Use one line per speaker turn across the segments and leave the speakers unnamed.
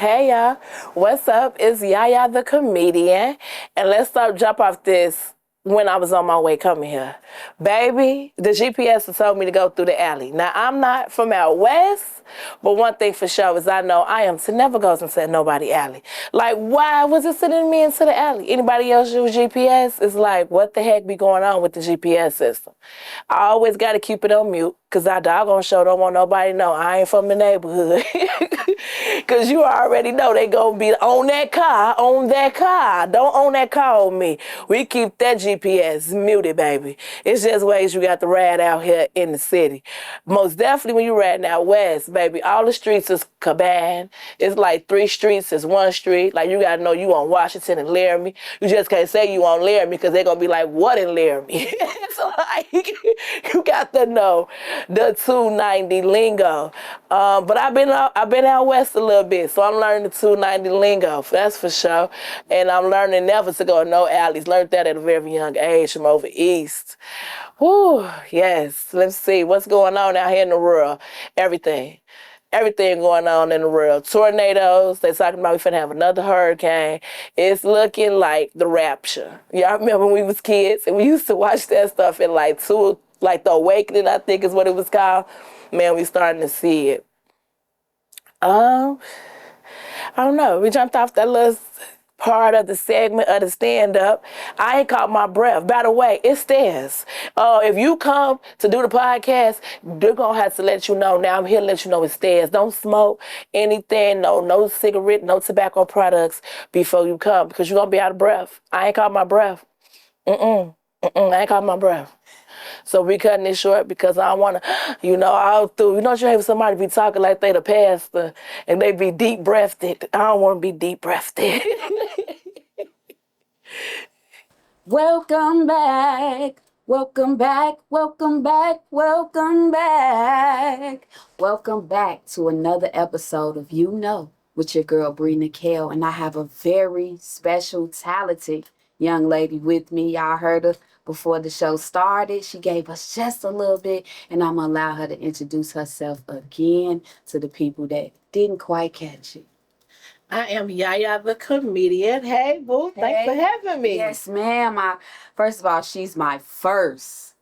Hey y'all, what's up? It's Yaya the comedian, and let's jump off this when I was on my way coming here. Baby, the GPS told me to go through the alley. Now, I'm not from out west, but one thing for sure is I know I am to never goes into nobody alley. Like, why was it sending me into the alley? Anybody else use GPS? It's like, what the heck be going on with the GPS system? I always got to keep it on mute, because I doggone sure don't want nobody to know I ain't from the neighborhood. Because you already know they going to be on that car, Don't own that car on me. We keep that GPS muted, baby. It's just ways you got to ride out here in the city. Most definitely when you riding out west, baby, all the streets is cabana. It's like 3 streets is 1 street. Like, you got to know you on Washington and Laramie. You just can't say you on Laramie because they're going to be like, what in Laramie? So, like, you got to know the 290 lingo. But I've been out west a little bit, so I'm learning the 290 lingo, that's for sure. And I'm learning never to go no alleys. Learned that at a very young age from over east. Whew, yes. Let's see what's going on out here in the world. Everything going on in the world. Tornadoes. They talking about we finna have another hurricane. It's looking like the rapture. Y'all remember when we was kids and we used to watch that stuff in like The Awakening, I think is what it was called. Man, we starting to see it. I don't know. We jumped off that little part of the segment of the stand-up. I ain't caught my breath. By the way, it's stairs. If you come to do the podcast, they're going to have to let you know. Now I'm here to let you know it's stairs. Don't smoke anything, no cigarette, no tobacco products before you come, because you're going to be out of breath. I ain't caught my breath. I ain't caught my breath. So we cutting it short because I don't want to, all through. You know what you have somebody be talking like they the pastor and they be deep-breathed. I don't want to be deep-breathed.
Welcome back. Welcome back. Welcome back. Welcome back. Welcome back to another episode of You.N.O with your girl, Bree Nicole. And I have a very special, talented young lady with me. Y'all heard her before the show started. She gave us just a little bit, and I'm going to allow her to introduce herself again to the people that didn't quite catch it.
I am Yaya the comedian. Hey, boo, thanks for having me.
Yes, ma'am. First of all, she's my first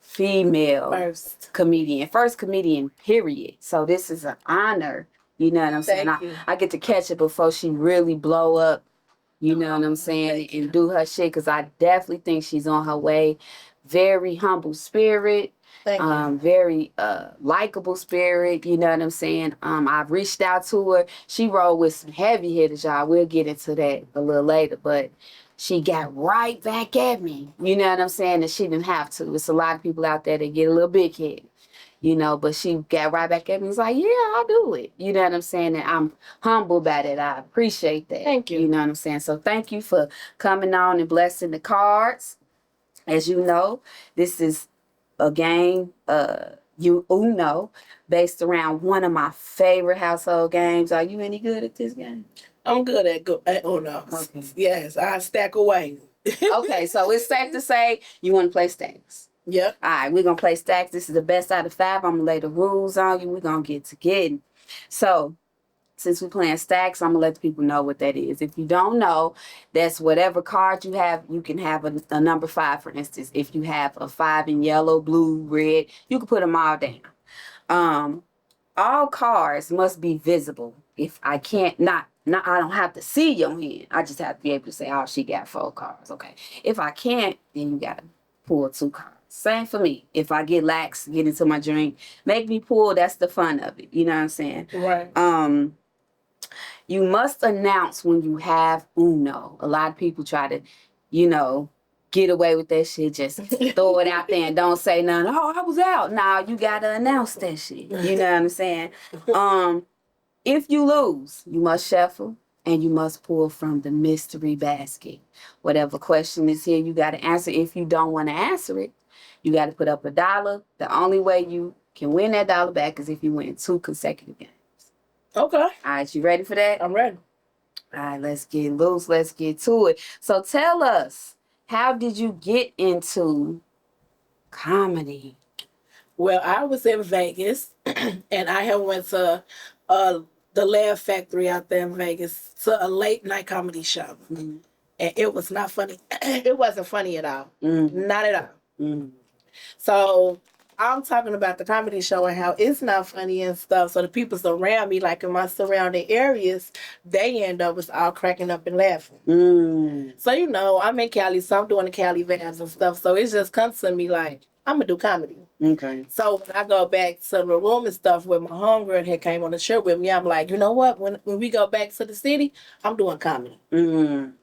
female comedian. First comedian, period. So this is an honor. You know what I'm saying? I get to catch it before she really blow up. You know what I'm saying? And do her shit, because I definitely think she's on her way. Very humble spirit. Very likable spirit. You know what I'm saying? I've reached out to her. She rolled with some heavy hitters, y'all. We'll get into that a little later. But she got right back at me. You know what I'm saying? And she didn't have to. There's a lot of people out there that get a little big headed. But she got right back at me. It's like, yeah, I'll do it. You know what I'm saying? And I'm humble about it. I appreciate that.
Thank you.
You know what I'm saying? So thank you for coming on and blessing the cards. As you know, this is a game, YOU.N.O, based around one of my favorite household games. Are you any good at this game?
I'm good at Uno. Okay. Yes, I stack away.
Okay, so it's safe to say you want to play stacks.
Yeah.
All right, we're going to play stacks. This is the best out of 5. I'm going to lay the rules on you. We're going to get to getting. So, since we're playing stacks, I'm going to let the people know what that is. If you don't know, that's whatever card you have. You can have a number 5, for instance. If you have a 5 in yellow, blue, red, you can put them all down. All cards must be visible. If I can't, I don't have to see your hand. I just have to be able to say, oh, she got 4 cards. Okay. If I can't, then you got to pull 2 cards. Same for me. If I get lax, get into my drink, make me pull, that's the fun of it. You know what I'm saying?
Right.
You must announce when you have UNO. A lot of people try to, get away with that shit. Just throw it out there and don't say nothing. Oh, I was out. Now you got to announce that shit. You know what I'm saying? If you lose, you must shuffle. And you must pull from the mystery basket. Whatever question is here, you got to answer. If you don't want to answer it, you got to put up $1. The only way you can win that $1 back is if you win 2 consecutive games.
Okay.
All right, you ready for that?
I'm ready.
All right, let's get loose. Let's get to it. So tell us, how did you get into comedy?
Well, I was in Vegas, and I had went to the Laugh Factory out there in Vegas to a late night comedy show. Mm-hmm. And it was not funny. It wasn't funny at all. Mm-hmm. Not at all. Mm-hmm. So I'm talking about the comedy show and how it's not funny and stuff. So the people around me, like in my surrounding areas, they end up was all cracking up and laughing. Mm. So, you know, I'm in Cali, so I'm doing the Cali vans and stuff. So it just comes to me like, I'm going to do comedy. Okay. So when I go back to the room and stuff where my homegirl had came on the trip with me, I'm like, you know what? When we go back to the city, I'm doing comedy. Mm.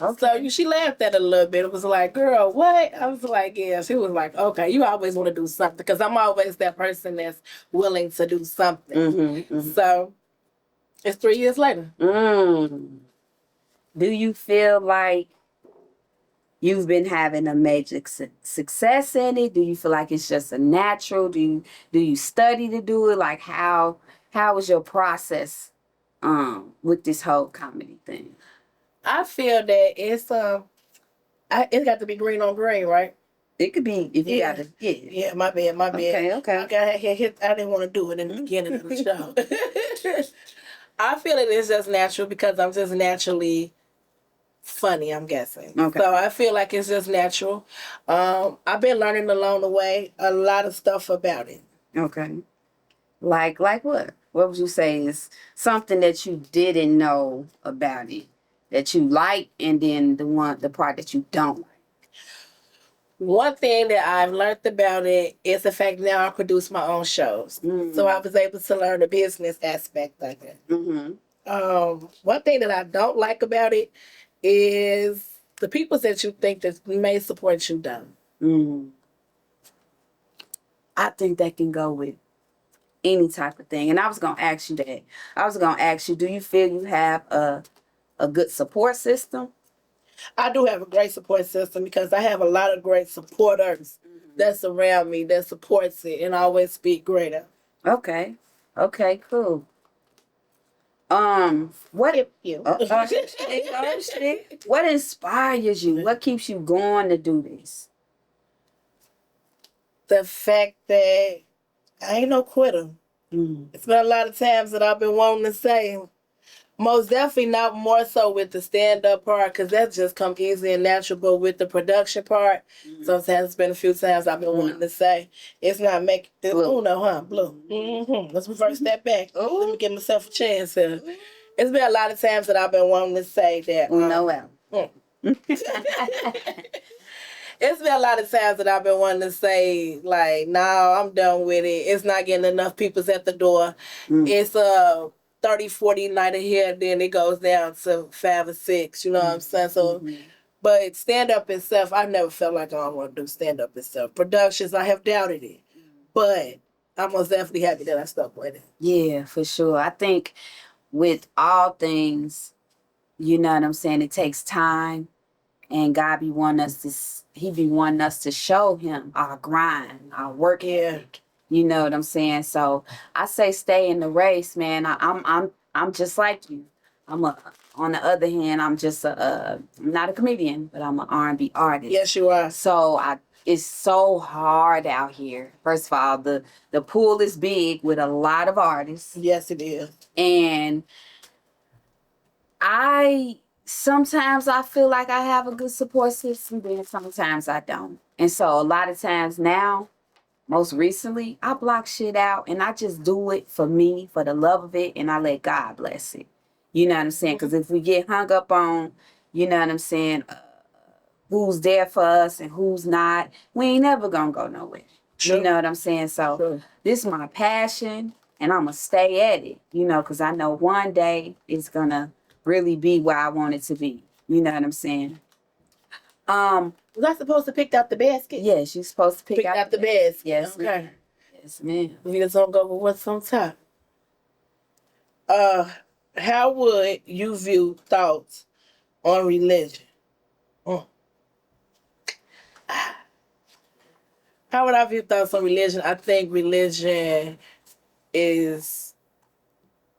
Okay. So she laughed at it a little bit. It was like, girl, what? I was like, yeah. She was like, okay, you always want to do something. Because I'm always that person that's willing to do something. Mm-hmm, mm-hmm. So it's 3 years later.
Mm. Do you feel like you've been having a major success in it? Do you feel like it's just a natural? Do you study to do it? Like how was your process with this whole comedy thing?
I feel that it's got to be green on green, right?
It could be if you got to.
Yeah, my bad. Okay. I didn't want to do it in the beginning of the show. I feel it is just natural because I'm just naturally funny, I'm guessing. Okay. So I feel like it's just natural. I've been learning along the way a lot of stuff about it. Okay.
Like what? What would you say is something that you didn't know about it that you like, and then the part that you don't like?
One thing that I've learned about it is the fact now I produce my own shows. Mm-hmm. So I was able to learn the business aspect of it. Mm-hmm. One thing that I don't like about it is the people that you think that may support you don't. Mm-hmm.
I think that can go with any type of thing. And I was going to ask you that. I was going to ask you, do you feel you have a good support system?
I do have a great support system because I have a lot of great supporters that's around me that supports it and always speak greater.
Okay. Okay, cool. What what inspires you? What keeps you going to do this?
The fact that I ain't no quitter. It's been a lot of times that I've been wanting to say, most definitely not more so with the stand-up part, because that just come easy and natural, but with the production part, sometimes it's been a few times I've been wanting to say, it's not making this Uno, huh? Blue. Mm-hmm. Let's reverse that back. Let me give myself a chance here. It's been a lot of times that I've been wanting to say that.
Uno.
It's been a lot of times that I've been wanting to say, like, no, I'm done with it. It's not getting enough people's at the door. It's 30, 40 night ahead, then it goes down to 5 or 6, you know what I'm saying? So, but stand-up itself, I never felt like I don't want to do stand-up itself. Productions, I have doubted it. But I'm most definitely happy that I stuck with it.
Yeah, for sure. I think with all things, you know what I'm saying, it takes time. And God be wanting us to show him our grind, our work ethic. You know what I'm saying? So I say stay in the race, man. I'm just like you. On the other hand, I'm just I'm not a comedian, but I'm an R&B artist.
Yes, you are.
So it's so hard out here. First of all, the pool is big with a lot of artists.
Yes, it is.
And sometimes I feel like I have a good support system, then sometimes I don't. And so a lot of times now, most recently, I block shit out and I just do it for me, for the love of it, and I let God bless it. You know what I'm saying? Because if we get hung up on, you know what I'm saying, who's there for us and who's not, we ain't never gonna go nowhere. Sure. You know what I'm saying? So this is my passion and I'm gonna stay at it, you know, because I know one day it's gonna really be where I want it to be. You know what I'm saying?
Was I supposed to pick out the basket?
Yes, you're supposed to pick out
the basket.
Yes.
Okay.
Yes, ma'am.
We just don't go with what's on top. How would you view thoughts on religion? How would I view thoughts on religion? I think religion is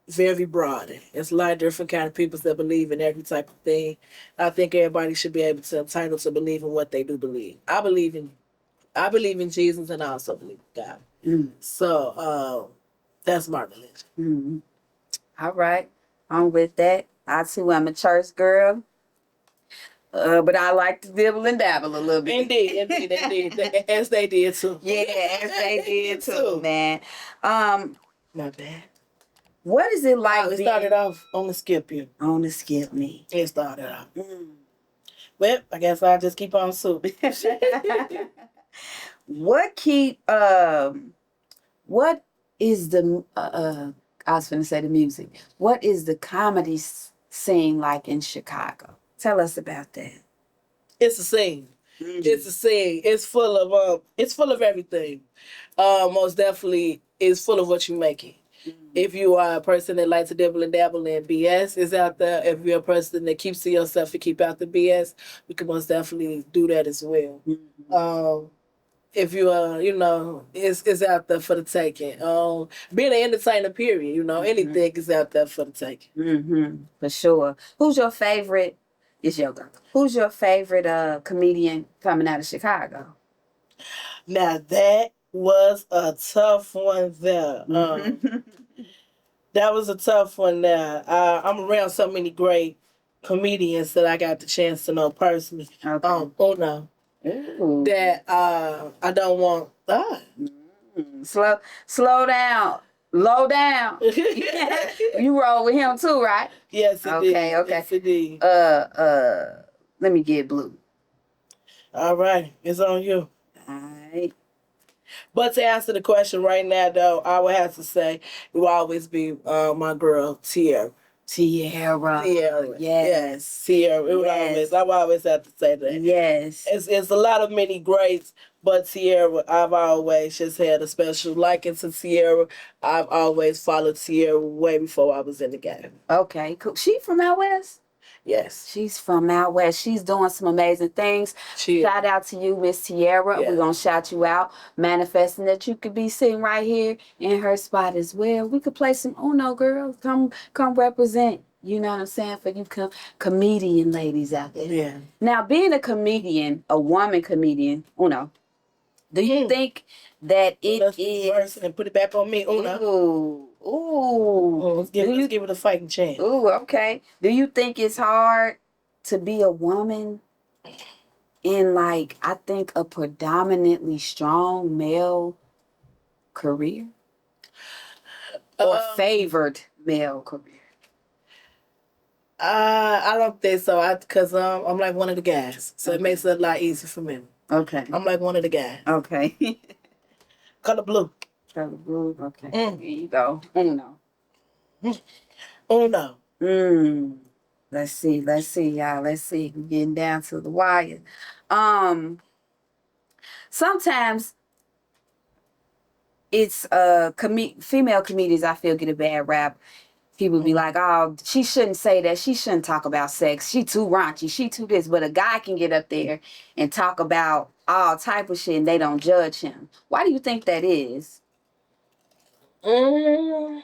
very broad. It's a lot of different kind of people that believe in every type of thing. I think everybody should be able to entitled to believe in what they do believe. I believe in Jesus, and I also believe in God. So that's my religion.
All right. I'm with that. I too am a church girl. But I like to dibble and dabble a little bit.
Indeed. As they did too.
Yeah, as they did too, man.
My bad.
What is it like?
It started off on the skip you.
On the skip me.
It started off. Well, I guess I'll just keep on soup.
What is the I was gonna say the music. What is the comedy scene like in Chicago? Tell us about that.
It's a scene. It's a scene. It's full of everything. Most definitely it's full of what you make it. If you are a person that likes to dibble and dabble in BS, is out there. If you're a person that keeps to yourself and keep out the BS, we can most definitely do that as well. If you it's out there for the taking. Being an entertainer, period. Anything is out there for the taking.
For sure. Who's your favorite? It's your girl. Who's your favorite comedian coming out of Chicago?
Now that was a tough one there. That was a tough one there. I'm around so many great comedians that I got the chance to know personally.
Okay.
No. Ooh. That I don't want.
Slow down. Low down. You roll with him too, right?
Yes, it did.
Okay.
Yes, it did.
Let me get blue.
All right, it's on you.
All right.
But to answer the question right now, though, I would have to say it will always be my girl Tiera.
Tiera. Yes.
Tiera. I would always have to say that.
Yes.
It's a lot of many greats, but Tiera, I've always just had a special liking to Tiera. I've always followed Tiera way before I was in the game.
Okay, cool. She from out west?
Yes.
She's from out west. She's doing some amazing things. Shout out to you, Miss Tiera. Yeah. We're going to shout you out. Manifesting that you could be sitting right here in her spot as well. We could play some UNO, girls. Come represent. You know what I'm saying? For you comedian ladies out there.
Yeah.
Now, being a comedian, a woman comedian, UNO, do you think that it is...
And put it back on me, UNO.
Ooh.
Let's give it a fighting chance.
Ooh, okay. Do you think it's hard to be a woman in, like, I think a predominantly strong male career? Or favored male career?
I don't think so. Because I'm like one of the guys. So it makes it a lot easier for me.
Okay.
I'm like one of the guys.
Okay.
Color blue.
Color blue, okay. There you go. UNO.
UNO.
Let's see, y'all. Let's see. We're getting down to the wire. Sometimes it's female comedians, I feel, get a bad rap. People be like, oh, she shouldn't say that. She shouldn't talk about sex. She too raunchy. She too this. But a guy can get up there and talk about all type of shit and they don't judge him. Why do you think that is?
I'm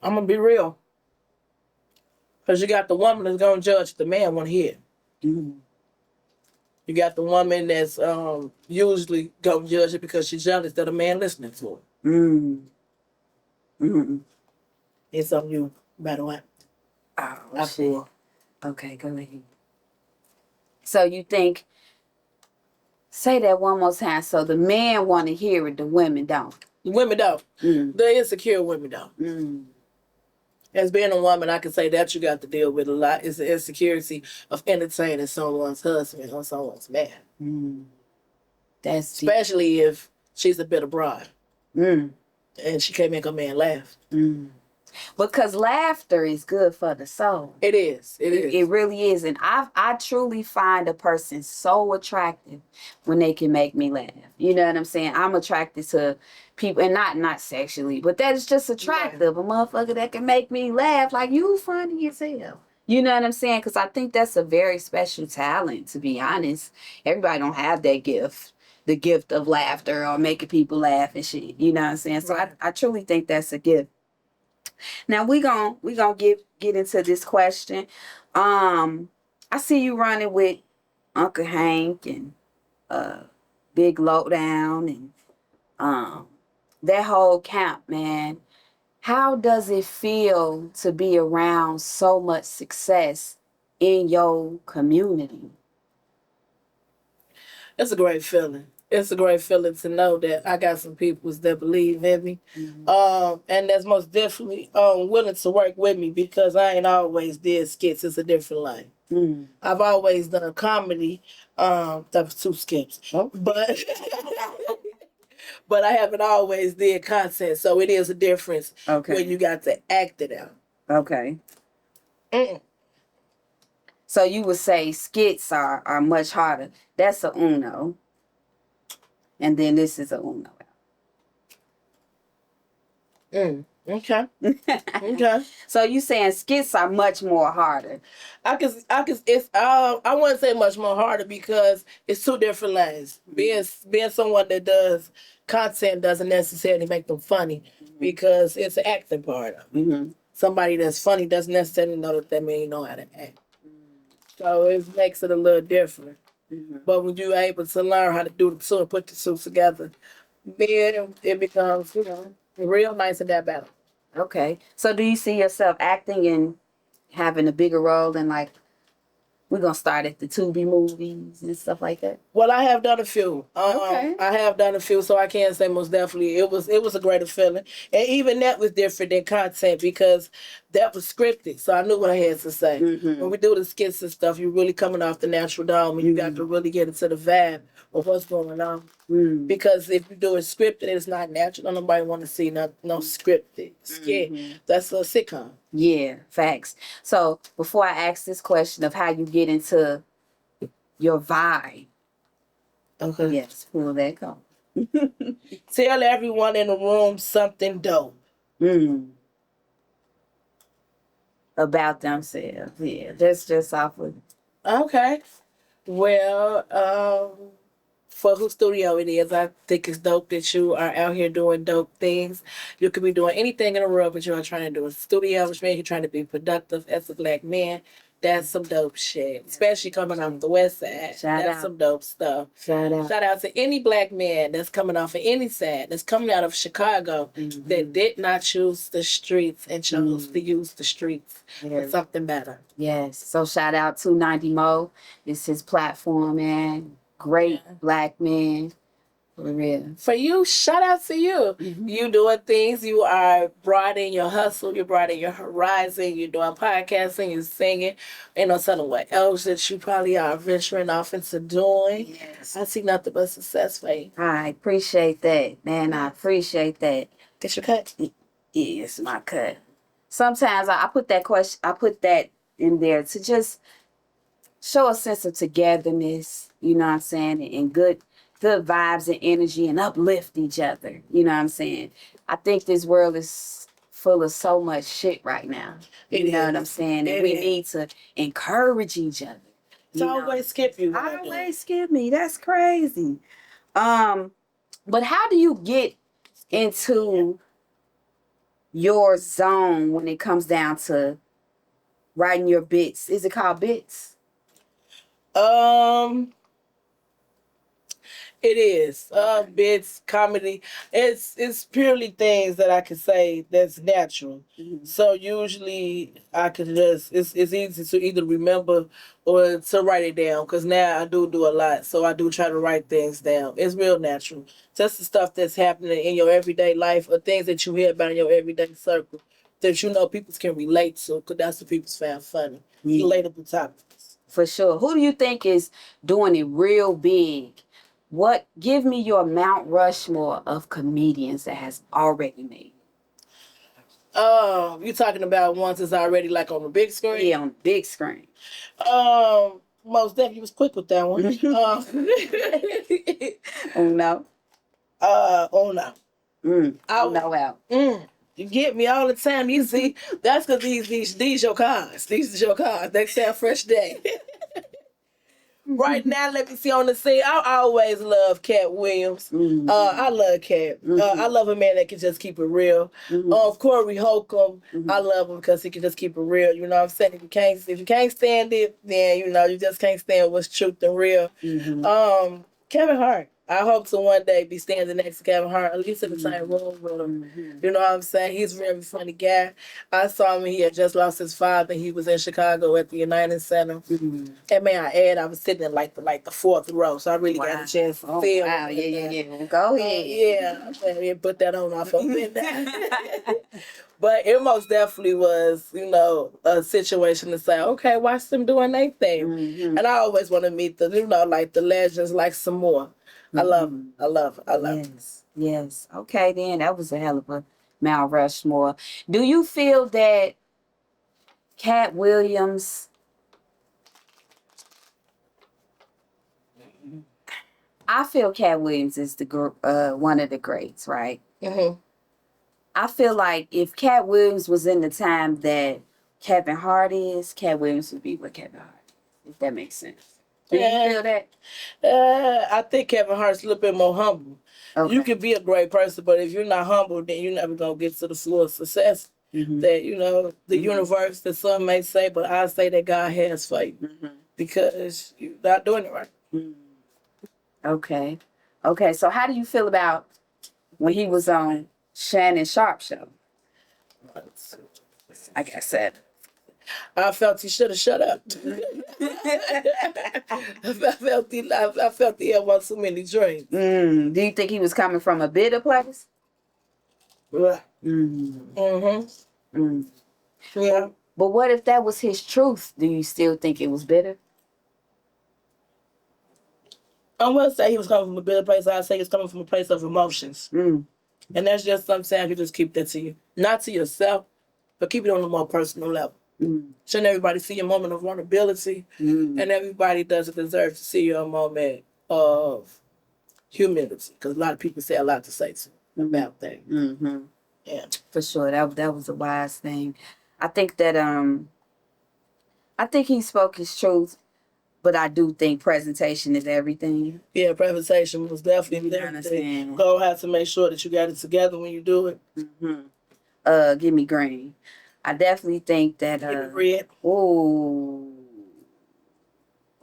going to be real. Because you got the woman that's going to judge the man want to hear. You got the woman that's usually going to judge it because she's jealous that a man listening to her. It's on you, no matter what.
Oh, shit. Okay, go ahead. So you think, say that one more time. So the men want to hear it, the women don't.
The women don't. The insecure women don't. As being a woman, I can say that you got to deal with a lot. It's the insecurity of entertaining someone's husband or someone's man.
That's
especially if she's a bitter bride. And she can't make a man laugh.
Because laughter is good for the soul.
It is.
It really is. And I truly find a person so attractive when they can make me laugh. You know what I'm saying? I'm attracted to people, and not sexually, but that is just attractive. A motherfucker that can make me laugh like, you funny as hell. You know what I'm saying? Because I think that's a very special talent, to be honest. Everybody don't have that gift. The gift of laughter or making people laugh and shit. You know what I'm saying? So I truly think that's a gift. Now we gon' get into this question. I see you running with Uncle Hank and Big Lowdown and that whole camp, man. How does it feel to be around so much success in your community?
It's a great feeling. It's a great feeling to know that I got some people that believe in me, and that's most definitely willing to work with me because I ain't always did skits. It's a different line. I've always done comedy. That was two skits, but but I haven't always did content. So it is a difference when you got to act it out.
Okay. So you would say skits are much harder. That's a UNO. And then this is a UNO.
Okay. Okay.
So you saying skits are much more harder.
I wouldn't say much more harder because it's two different lanes. Being someone that does content doesn't necessarily make them funny because it's an acting part of it. Somebody that's funny doesn't necessarily know that means you know how to act. So it makes it a little different. But when you're able to learn how to do the two and put the two together, then it becomes, real nice in that battle.
Okay. So do you see yourself acting and having a bigger role in, like, we're going to start at the Tubi movies and stuff like that?
Well, I have done a few.
Okay.
I have done a few, so I can say most definitely it was a greater feeling. And even that was different than content because that was scripted, so I knew what I had to say. When we do the skits and stuff, you're really coming off the natural dome and you got to really get into the vibe of what's going on. Because if you do it scripted, it's not natural. Nobody want to see no scripted skit. That's a sitcom.
Yeah, facts. So before I ask this question of how you get into your vibe,
okay,
yes, pull that call.
Tell everyone in the room something dope.
About themselves. Yeah, that's just off of.
Okay. Well, for whose studio it is, I think it's dope that you are out here doing dope things. You could be doing anything in the world, but you are trying to do a studio, which means you're trying to be productive as a black man. That's some dope shit, especially coming off the West Side. That's some dope stuff.
Shout out.
Shout out to any black man that's coming off of any side, that's coming out of Chicago, that did not choose the streets and chose to use the streets for something better.
Yes. So shout out to 90 Mo. It's his platform, man. Great black man. For real.
For you, shout out to you. You doing things. You are broadening your hustle. You're broadening your horizon. You're doing podcasting. You're singing. Ain't no telling what else that you probably are venturing off into doing.
Yes.
I see nothing but success for you.
I appreciate that, man. I appreciate that.
That's your cut?
Yeah, it's my cut. Sometimes I put that question, I put that in there to just show a sense of togetherness, you know what I'm saying, and good vibes and energy and uplift each other, you know what I'm saying. I think this world is full of so much shit right now, you know what I'm saying, and we need to encourage each other.
It's always skip you.
Always skip me. That's crazy. But how do you get into your zone when it comes down to writing your bits? Is it called bits?
It is. Bits, comedy. It's purely things that I can say that's natural. So usually I can just, it's easy to either remember or to write it down because now I do a lot. So I do try to write things down. It's real natural. Just the stuff that's happening in your everyday life or things that you hear about in your everyday circle that you know people can relate to because that's what people found funny. Relatable topics.
For sure. Who do you think is doing it real big? Give me your Mount Rushmore of comedians that has already made.
You talking about ones that's already like on the big screen?
Yeah, on the big screen.
Most definitely was quick with that one.
Oh no.
Oh no.
No out.
You get me all the time. You see, that's because these your cars. These is your cars. Next time, fresh day. Right now, let me see on the scene. I always love Cat Williams. I love Cat. I love a man that can just keep it real. Corey Holcomb. I love him because he can just keep it real. You know what I'm saying? If you can't stand it, then you just can't stand what's truth and real. Kevin Hart. I hope to one day be standing next to Kevin Hart, at least in the same room with him. You know what I'm saying? He's a very funny guy. I saw him, he had just lost his father. He was in Chicago at the United Center. And may I add, I was sitting in like the fourth row, so I really got a chance to feel.
Wow, yeah. Go ahead.
Yeah, put that on off of it. But it most definitely was, you know, a situation to say, okay, watch them doing their thing. And I always want to meet the, you know, like the legends, like some more. I love them. I love them.
Yes. Okay, then that was a hell of a Mount Rushmore. Do you feel that Cat Williams? I feel Cat Williams is the one of the greats, right? I feel like if Cat Williams was in the time that Kevin Hart is, Cat Williams would be what Kevin Hart is, if that makes sense. Do you feel that?
I think Kevin Hart's a little bit more humble. Okay. You can be a great person, but if you're not humble, then you're never going to get to the full success that, you know, the universe that some may say, but I say that God has for you because you're not doing it right.
Okay. So how do you feel about when he was on Shannon Sharp show? Like I said,
I felt he should have shut up. I felt he had won so many drinks.
Do you think he was coming from a bitter place?
Yeah. Yeah.
But what if that was his truth? Do you still think it was bitter?
I wouldn't say he was coming from a bitter place. I'd say he's coming from a place of emotions. And that's just sometimes you just keep that to you. Not to yourself, but keep it on a more personal level. Shouldn't everybody see your moment of vulnerability? And everybody doesn't deserve to see your moment of humility. Because a lot of people say a lot to say about things. Yeah.
For sure. That was a wise thing. I think that I think he spoke his truth, but I do think presentation is everything.
Yeah, presentation was definitely everything. You go have to make sure that you got it together when you do it.
Give me green. I definitely think that
Give me red.
Ooh.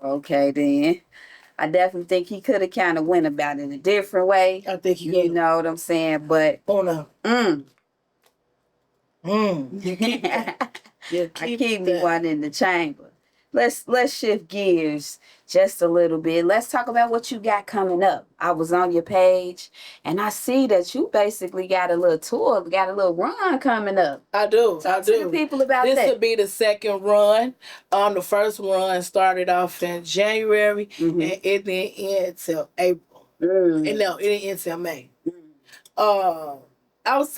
Okay then. I definitely think he could have kind of went about it a different way.
I think he could.
You know what I'm saying? But
oh no.
You keep that. I keep me one in the chamber. Let's shift gears just a little bit. Let's talk about what you got coming up. I was on your page and I see that you basically got a little tour, got a little run coming up.
I do.
Talk to the people about
this
that.
This will be the second run. The first run started off in January and it didn't end till April. And no, it didn't end till May. I was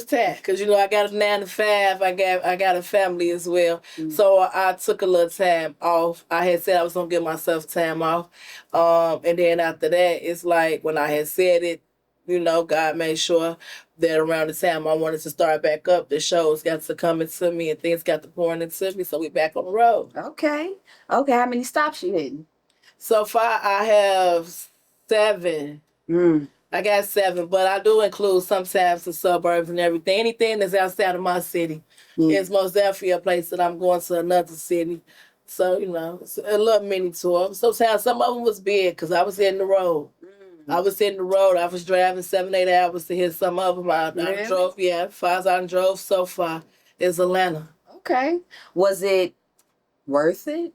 tired because you know I got a 9 to 5. I got a family as well, so I took a little time off. I had said I was gonna give myself time off, and then after that, it's like when I had said it, you know, God made sure that around the time I wanted to start back up, the shows got to come into me and things got to pour into me, so we back on the road.
Okay. How many stops you hitting?
So far, I have 7. I got 7, but I do include sometimes the suburbs and everything. Anything that's outside of my city is most definitely a place that I'm going to another city. So, you know, it's a little mini tour. Sometimes some of them was big because I was hitting the road. I was driving 7-8 hours to hit some of them. I drove, far as I drove so far is Atlanta.
Okay. Was it worth it?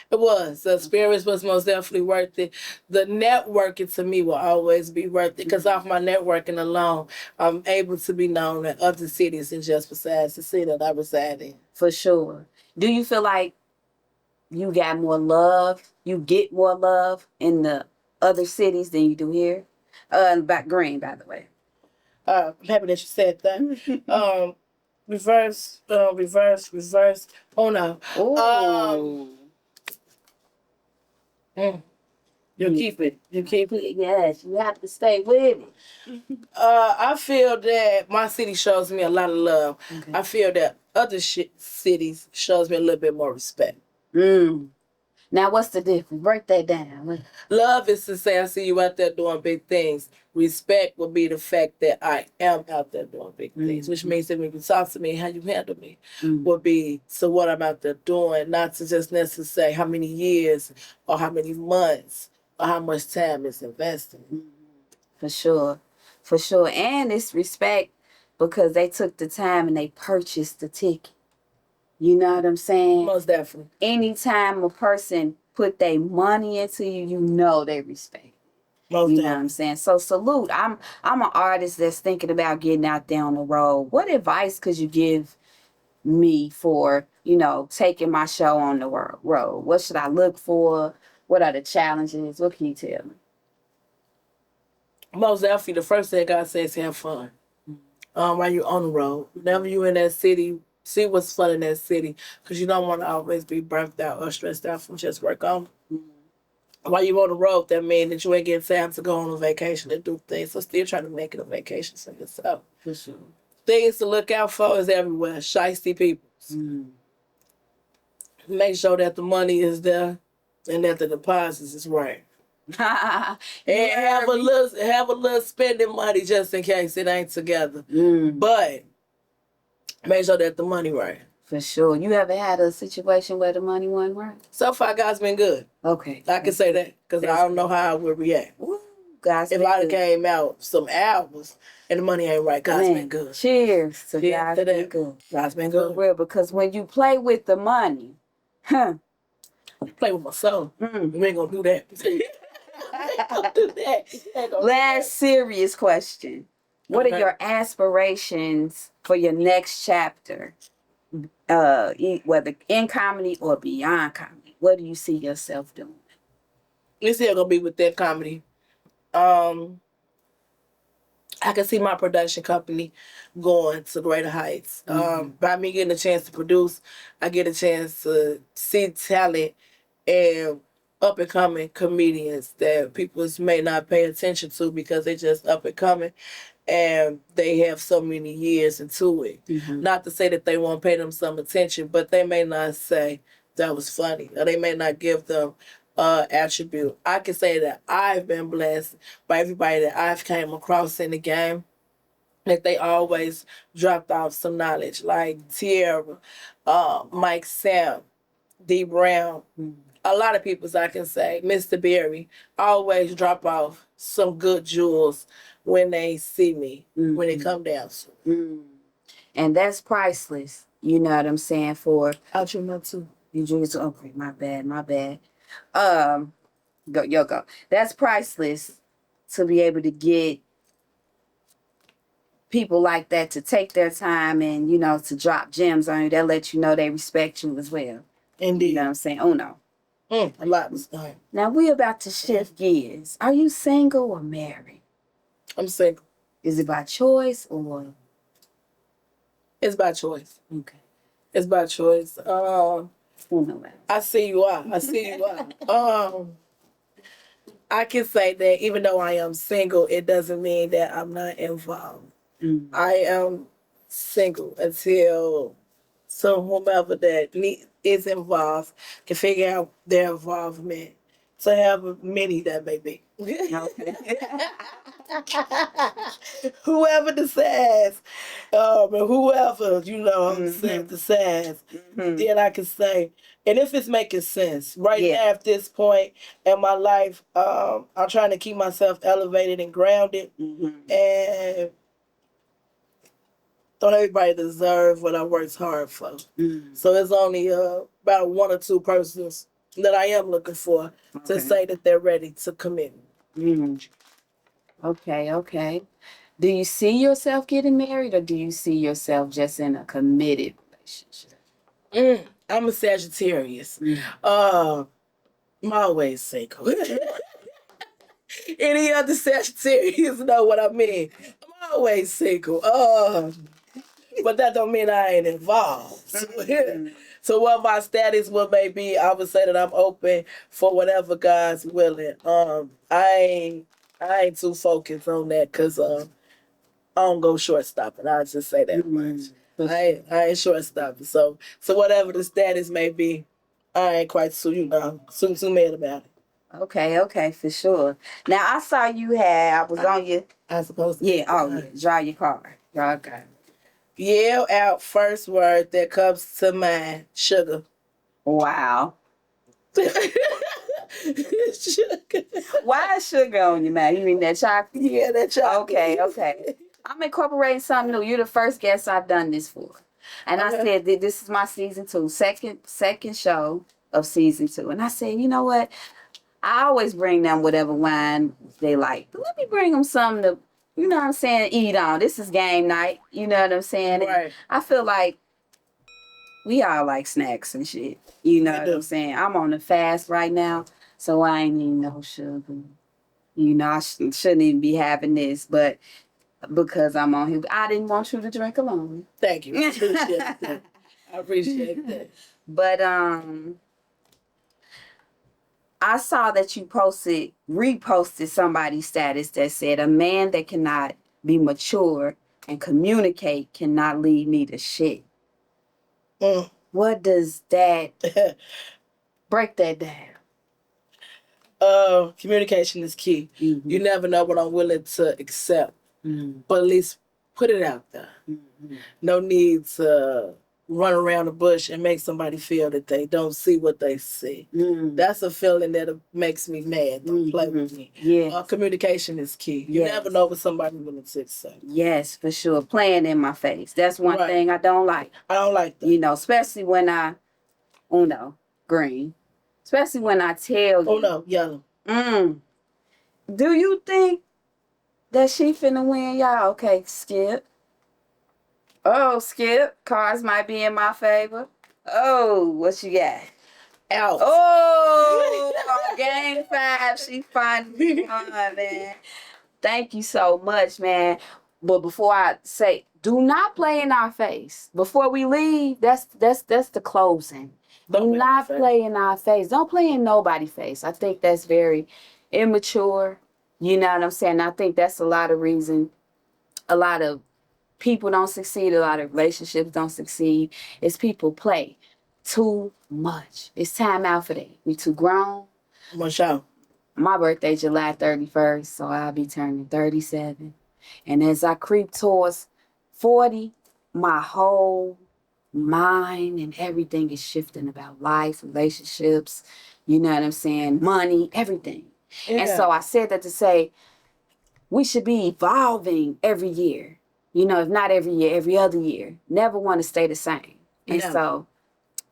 It was. The experience was most definitely worth it. The networking to me will always be worth it because off my networking alone, I'm able to be known in other cities and just besides the city that I reside in.
For sure. Do you feel like you got more love, you get more love in the other cities than you do here? Back green, by the way.
I'm happy that you said that. Reverse. Oh no.
Ooh.
You keep it.
Yes, you have to stay with it.
I feel that my city shows me a lot of love. Okay. I feel that other cities shows me a little bit more respect.
Now, what's the difference? Break that down.
Love is to say I see you out there doing big things. Respect will be the fact that I am out there doing big things, which means that when you talk to me, how you handle me will be to what I'm out there doing, not to just necessarily say how many years or how many months how much time is invested.
For sure. For sure. And it's respect because they took the time and they purchased the ticket. You know what I'm saying?
Most definitely.
Anytime a person put their money into you, you know they respect.
Most
you
definitely.
know what I'm saying? So salute. I'm an artist that's thinking about getting out there on the road. What advice could you give me for, taking my show on the road? What should I look for? What are the challenges? What can you tell me?
Most definitely, the first thing God says, have fun. While you're on the road, whenever you're in that city, see what's fun in that city, because you don't want to always be burnt out or stressed out from just work on. While you're on the road, that means that you ain't getting time to go on a vacation and do things. So still try to make it a vacation for yourself.
For sure.
Things to look out for is everywhere. Shiesty people. Make sure that the money is there and that the deposits is right. And have a little spending money just in case it ain't together. But make sure that the money right.
For sure. You ever had a situation where the money wasn't right?
So far, God's been good.
Okay.
I can say that because I don't know how I would react.
Woo, God's
if
been
I
good.
Came out some hours and the money ain't right, God's been good.
Cheers to God's been good.
God's been good.
For real, because when you play with the money,
play with my soul. We ain't gonna do that.
Last serious question. What are your aspirations for your next chapter? Whether in comedy or beyond comedy. What do you see yourself doing?
It's still gonna be with that comedy. I can see my production company going to greater heights. By me getting a chance to produce, I get a chance to see talent and up and coming comedians that people may not pay attention to because they just up and coming and they have so many years into it. Not to say that they won't pay them some attention, but they may not say that was funny or they may not give them attribute. I can say that I've been blessed by everybody that I've came across in the game, that they always dropped off some knowledge, like Tiera, Mike Samp, D. Brown. A lot of people, I can say, Mr. Berry, always drop off some good jewels when they see me, when they come down.
And that's priceless. You know what I'm saying?
I'll drink that too.
You drink it? Okay, my bad. Go. That's priceless to be able to get people like that to take their time and, to drop gems on you. That lets you know they respect you as well.
Indeed.
You know what I'm saying? Oh, no.
A lot was done.
Now, we're about to shift gears. Are you single or married?
I'm single.
Is it by choice or?
It's by choice.
Okay.
It's by choice. I see you are. I can say that even though I am single, it doesn't mean that I'm not involved. I am single until whomever that is involved can figure out their involvement to have many that may be.
Okay.
Whoever decides, and whoever, decides, then I can say, and if it's making sense. Right now at this point in my life, I'm trying to keep myself elevated and grounded, and don't everybody deserve what I worked hard for. So it's only about one or two persons that I am looking for to say that they're ready to commit.
Okay. Do you see yourself getting married or do you see yourself just in a committed relationship?
I'm a Sagittarius. I'm always single. Any other Sagittarius know what I mean. I'm always single. But that don't mean I ain't involved. So what my status may be, I would say that I'm open for whatever God's willing. I ain't too focused on that because I don't go short stopping. I'll just say that much. I ain't short stopping. So whatever the status may be, I ain't quite too mad about it.
Okay, for sure. Now I saw I was on your.
I suppose.
Draw your card. Okay.
Yell out first word that comes to mind. Sugar.
Wow.
Sugar.
Why is sugar on your mouth? You mean that chocolate?
Yeah, that chocolate.
Okay. I'm incorporating something new. You're the first guest I've done this for. And I said that this is my season 2, second show of season 2. And I said, you know what? I always bring them whatever wine they like. But let me bring them something to, you know what I'm saying, eat on. This is game night. You know what I'm saying?
Right.
And I feel like we all like snacks and shit. You know what I'm saying? I'm on a fast right now, so I ain't eating no sugar. You know, I shouldn't even be having this, but because I'm on here, I didn't want you to drink alone.
Thank you. I appreciate that. I appreciate that.
But I saw that you reposted somebody's status that said a man that cannot be mature and communicate cannot lead me to shit. What does that break that down?
Communication is key. Mm-hmm. You never know what I'm willing to accept, but at least put it out there. Mm-hmm. No need to run around the bush and make somebody feel that they don't see what they see. Mm-hmm. That's a feeling that makes me mad. Don't play with me. Yeah. Communication is key. You never know what somebody willing to accept.
Yes, for sure. Playing in my face. That's one thing I don't like.
I don't like that.
You know, especially when YOU.N.O, green. Especially when I tell you.
YOU.N.O, yellow.
Do you think that she finna win, y'all? Okay, Skip. Oh, Skip. Cards might be in my favor. Oh, what you got?
Out.
Oh, game 5. She finally won, man. Thank you so much, man. But before I say, do not play in our face. Before we leave, that's the closing. Do not play in our face. Don't play in nobody's face. I think that's very immature. You know what I'm saying? I think that's a lot of reason. A lot of people don't succeed. A lot of relationships don't succeed. It's people play too much. It's time out for that. We too grown.
What's out?
My birthday July 31st, so I'll be turning 37. And as I creep towards 40, my whole mind and everything is shifting about life, relationships, you know what I'm saying, money, everything. Yeah. And so I said that to say we should be evolving every year. You know, if not every year, every other year. Never want to stay the same. And so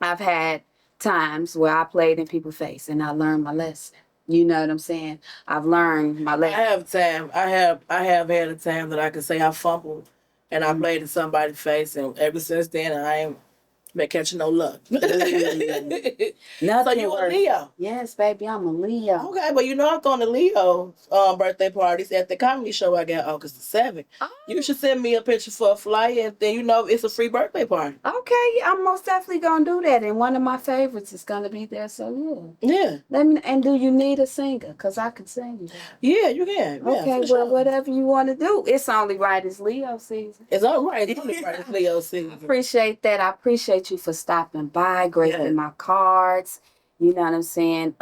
I've had times where I played in people's face and I learned my lesson. You know what I'm saying? I've learned my lesson.
I have had a time that I could say I fumbled and I played in somebody's face, and ever since then I ain't been catching no luck.
Nothing.
So you a Leo?
Yes, baby, I'm a Leo.
Okay, but you know I'm going to Leo's birthday parties at the comedy show I got August the 7th. Oh. You should send me a picture for a flyer, and then you know it's a free birthday party.
Okay, I'm most definitely gonna do that, and one of my favorites is gonna be there. So
yeah.
And do you need a singer? Cause I can sing you.
Yeah, you can. Yeah,
okay, well, sure. Whatever you want to do. It's only right as Leo season.
It's all right. It's only right as Leo season.
I appreciate that. I appreciate you for stopping by, gracing my cards. You know what I'm saying?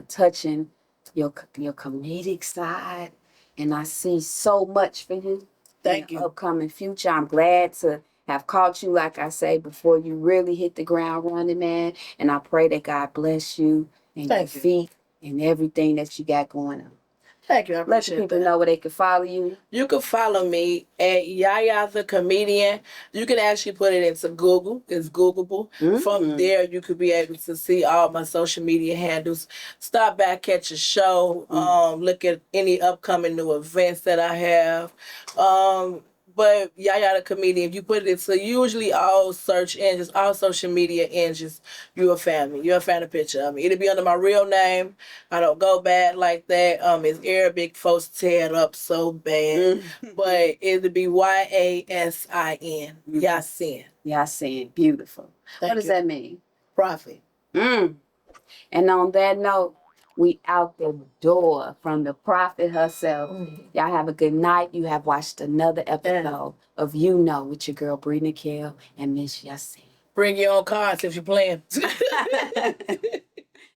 Touching your comedic side, and I see so much for you.
Thank you.
Upcoming future. I'm glad to have caught you, like I say, before you really hit the ground running, man. And I pray that God bless you and your feet and everything that you got going on.
Thank you. I appreciate
Let the people know where they can follow you.
You can follow me at Yaya the Comedian. You can actually put it into Google. It's Googleable. Mm-hmm. From there, you could be able to see all my social media handles. Stop back, catch a show. Look at any upcoming new events that I have. But Yaya the Comedian, if you put it into usually all search engines, all social media engines, you'll find me. You'll find a picture of me. It'll be under my real name. I don't go bad like that. It's Arabic. Folks tear it up so bad. But it'll be YASIN. Yasin.
Yasin. Beautiful. What does that mean?
Prophet.
And on that note, we out the door from the prophet herself. Y'all have a good night. You have watched another episode of YOU.N.O with your girl Bree Nikhil and Miss Yasin.
Bring your own cards if you're playing.